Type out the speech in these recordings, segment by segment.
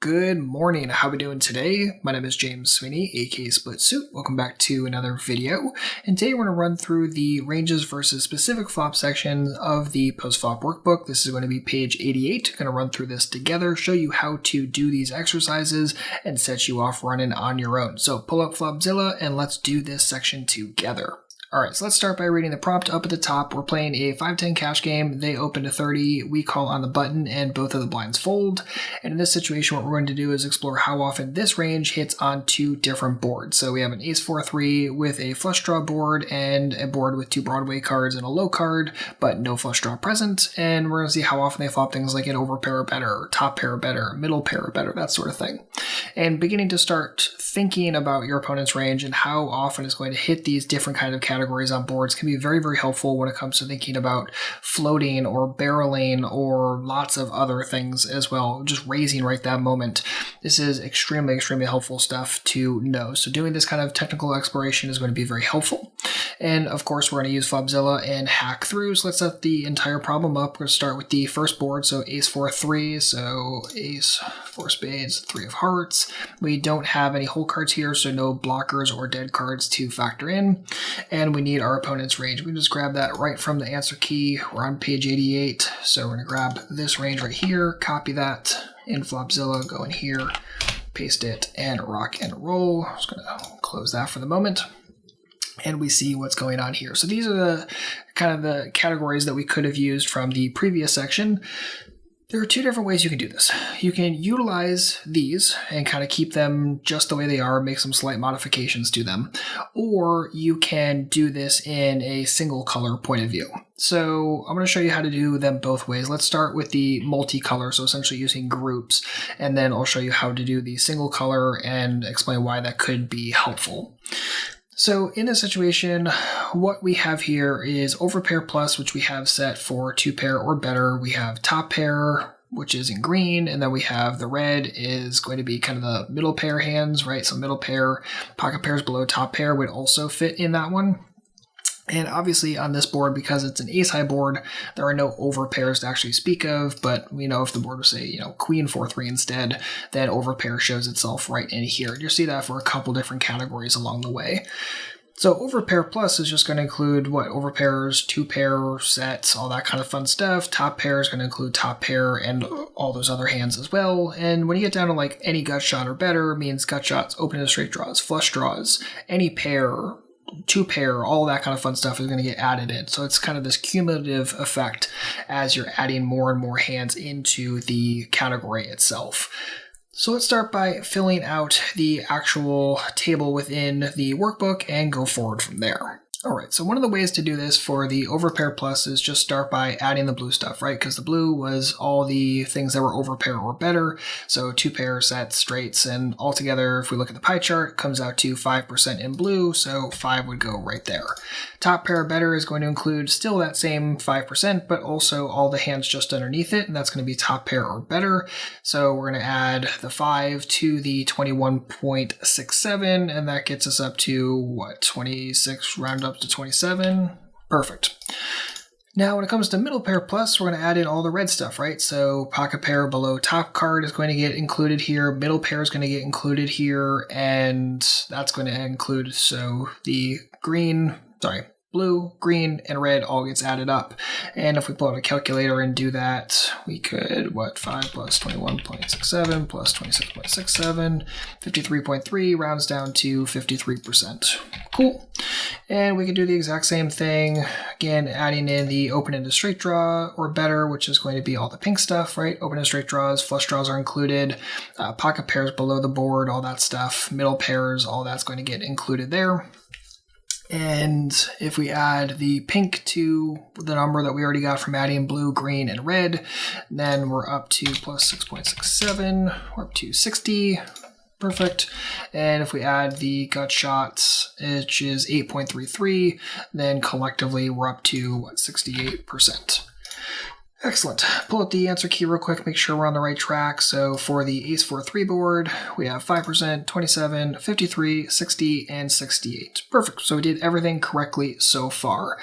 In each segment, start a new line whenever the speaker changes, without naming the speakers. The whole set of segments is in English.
Good morning. How are we doing today? My name is James Sweeney, aka SplitSuit. Welcome back to another video. And today we're going to run through the ranges versus specific flop section of the Postflop workbook. This is going to be page 88. I'm going to run through this together, show you how to do these exercises, and set you off running on your own. So pull up Flopzilla and let's do this section together. Alright, so let's start by reading the prompt up at the top. We're playing a 5-10 cash game. They open to 30. We call on the button and both of the blinds fold. And in this situation, what we're going to do is explore how often this range hits on two different boards. So we have an ace-4-3 with a flush draw board and a board with two Broadway cards and a low card, but no flush draw present. And we're going to see how often they flop things like an over pair or better, top pair or better, middle pair or better, that sort of thing. And beginning to start thinking about your opponent's range and how often it's going to hit these different kind of categories on boards can be very, very helpful when it comes to thinking about floating or barreling or lots of other things as well, just raising right that moment. This is extremely, extremely helpful stuff to know. So doing this kind of technical exploration is going to be very helpful. And of course, we're going to use Flopzilla and hack through. So let's set the entire problem up. We're going to start with the first board. So ace-4-3. So ace, 4 spades, 3 of hearts. We don't have any whole cards here, so no blockers or dead cards to factor in. And we need our opponent's range. We can just grab that right from the answer key. We're on page 88. So we're going to grab this range right here, copy that in Flopzilla, go in here, paste it, and rock and roll. I'm just going to close that for the moment. And we see what's going on here. So these are the kind of the categories that we could have used from the previous section. There are two different ways you can do this. You can utilize these and kind of keep them just the way they are, make some slight modifications to them, or you can do this in a single color point of view. So I'm going to show you how to do them both ways. Let's start with the multicolor, so essentially using groups, and then I'll show you how to do the single color and explain why that could be helpful. So in this situation, what we have here is overpair plus, which we have set for 2 pair or better. We have top pair, which is in green, and then we have the red is going to be kind of the middle pair hands, right? So middle pair, pocket pairs below top pair would also fit in that one. And obviously on this board, because it's an ace-high board, there are no overpairs to actually speak of, but we know if the board was, say, queen 4-3 instead, then overpair shows itself right in here. And you'll see that for a couple different categories along the way. So overpair plus is just going to include overpairs, 2-pair sets, all that kind of fun stuff. Top pair is going to include top pair and all those other hands as well. And when you get down to like any gut shot or better, it means gut shots, open and straight draws, flush draws, any pair, 2-pair, all that kind of fun stuff is going to get added in. So it's kind of this cumulative effect as you're adding more and more hands into the category itself. So let's start by filling out the actual table within the workbook and go forward from there. Alright, so one of the ways to do this for the overpair plus is just start by adding the blue stuff, right? Because the blue was all the things that were overpair or better. So 2-pair sets, straights, and altogether, if we look at the pie chart, it comes out to 5% in blue, so 5 would go right there. Top pair or better is going to include still that same 5%, but also all the hands just underneath it, and that's going to be top pair or better. So we're going to add the 5 to the 21.67, and that gets us up to, 26, round up to 27. Perfect. Now, when it comes to middle pair plus, we're going to add in all the red stuff, right? So pocket pair below top card is going to get included here. Middle pair is going to get included here. And that's going to include, so the blue, green, and red all gets added up. And if we pull out a calculator and do that, we could, 5 plus 21.67 plus 26.67, 53.3 rounds down to 53%. Cool. And we can do the exact same thing, again, adding in the open into straight draw or better, which is going to be all the pink stuff, right? Open and straight draws, flush draws are included, pocket pairs below the board, all that stuff, middle pairs, all that's going to get included there. And if we add the pink to the number that we already got from adding blue, green, and red, then we're up to plus 6.67, we're up to 60. Perfect. And if we add the gut shots, which is 8.33, then collectively we're up to 68%. Excellent. Pull up the answer key real quick, make sure we're on the right track. So for the ace-4-3 board, we have 5%, 27, 53, 60, and 68. Perfect. So we did everything correctly so far.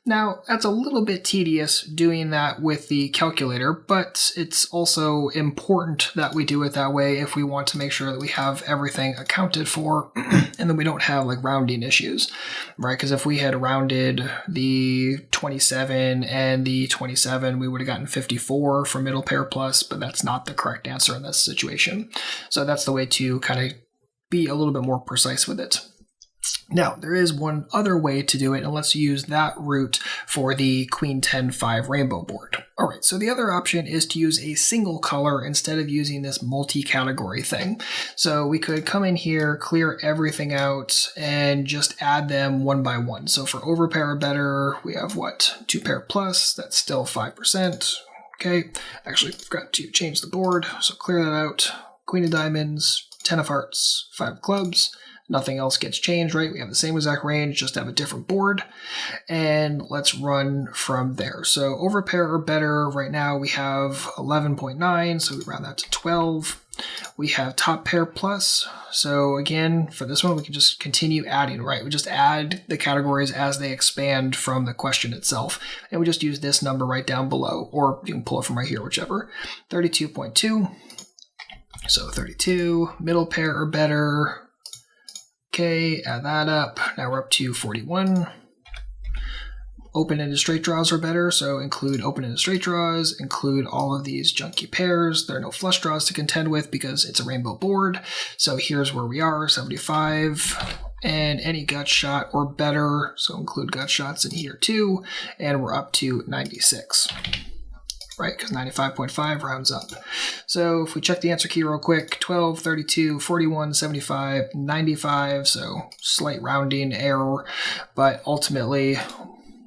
Now, that's a little bit tedious doing that with the calculator, but it's also important that we do it that way if we want to make sure that we have everything accounted for and then we don't have like rounding issues, right? Because if we had rounded the 27 and the 27, we would have gotten 54 for middle pair plus, but that's not the correct answer in this situation. So that's the way to kind of be a little bit more precise with it. Now, there is one other way to do it, and let's use that route for the Queen 10-5 rainbow board. All right, so the other option is to use a single color instead of using this multi-category thing. So we could come in here, clear everything out, and just add them one by one. So for overpair or better, we have what? 2 pair plus, that's still 5%. Okay, actually forgot to change the board, so clear that out. Queen of diamonds, 10 of hearts, 5 of clubs. Nothing else gets changed, right? We have the same exact range, just have a different board. And let's run from there. So overpair or better, right now we have 11.9, so we round that to 12. We have top pair plus. So again, for this one, we can just continue adding, right? We just add the categories as they expand from the question itself. And we just use this number right down below, or you can pull it from right here, whichever. 32.2. So 32, middle pair or better. Okay, add that up. Now we're up to 41. Open-ended straight draws are better, so include open-ended straight draws, include all of these junky pairs. There are no flush draws to contend with because it's a rainbow board. So here's where we are, 75. And any gut shot or better, so include gut shots in here too. And we're up to 96. Right, because 95.5 rounds up. So if we check the answer key real quick, 12, 32, 41, 75, 95, so slight rounding error, but ultimately,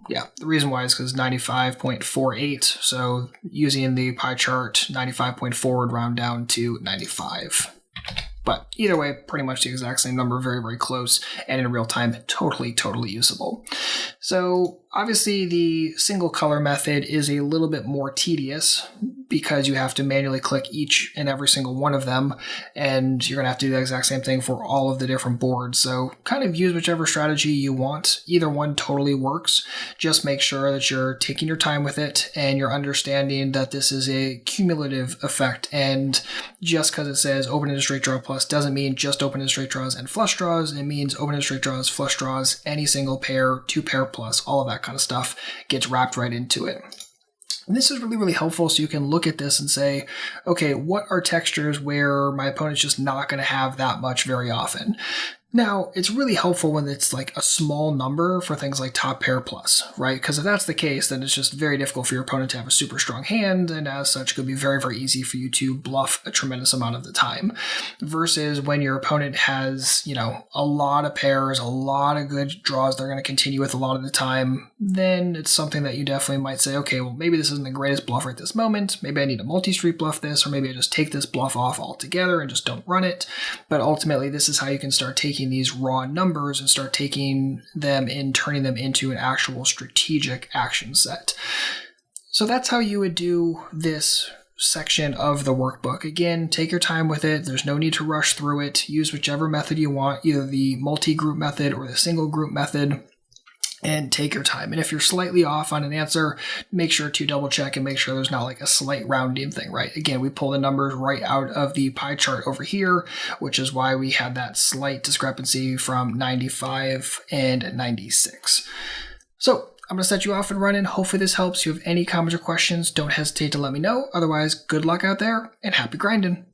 yeah, the reason why is because 95.48, so using the pie chart, 95.4 would round down to 95. But either way, pretty much the exact same number, very, very close, and in real time, totally, totally usable. So obviously the single color method is a little bit more tedious because you have to manually click each and every single one of them, and you're going to have to do the exact same thing for all of the different boards. So kind of use whichever strategy you want. Either one totally works. Just make sure that you're taking your time with it and you're understanding that this is a cumulative effect, and just because it says open-ended straight draw plus doesn't mean just open-ended straight draws and flush draws. It means open-ended straight draws, flush draws, any single pair, 2 pair plus, all of that kind of stuff gets wrapped right into it. And this is really, really helpful so you can look at this and say, okay, what are textures where my opponent's just not going to have that much very often? Now, it's really helpful when it's like a small number for things like top pair plus, right? Because if that's the case, then it's just very difficult for your opponent to have a super strong hand, and as such, it could be very, very easy for you to bluff a tremendous amount of the time. Versus when your opponent has, you know, a lot of pairs, a lot of good draws they're going to continue with a lot of the time, then it's something that you definitely might say, okay, well, maybe this isn't the greatest bluff right this moment. Maybe I need to multi-street bluff this, or maybe I just take this bluff off altogether and just don't run it. But ultimately, this is how you can start taking these raw numbers and start taking them and turning them into an actual strategic action set. So that's how you would do this section of the workbook. Again, take your time with it. There's no need to rush through it. Use whichever method you want, either the multi-group method or the single group method, and take your time. And if you're slightly off on an answer, make sure to double check and make sure there's not like a slight rounding thing, right? Again, we pull the numbers right out of the pie chart over here, which is why we had that slight discrepancy from 95 and 96. So I'm going to set you off and running. Hopefully this helps. If you have any comments or questions, don't hesitate to let me know. Otherwise, good luck out there and happy grinding.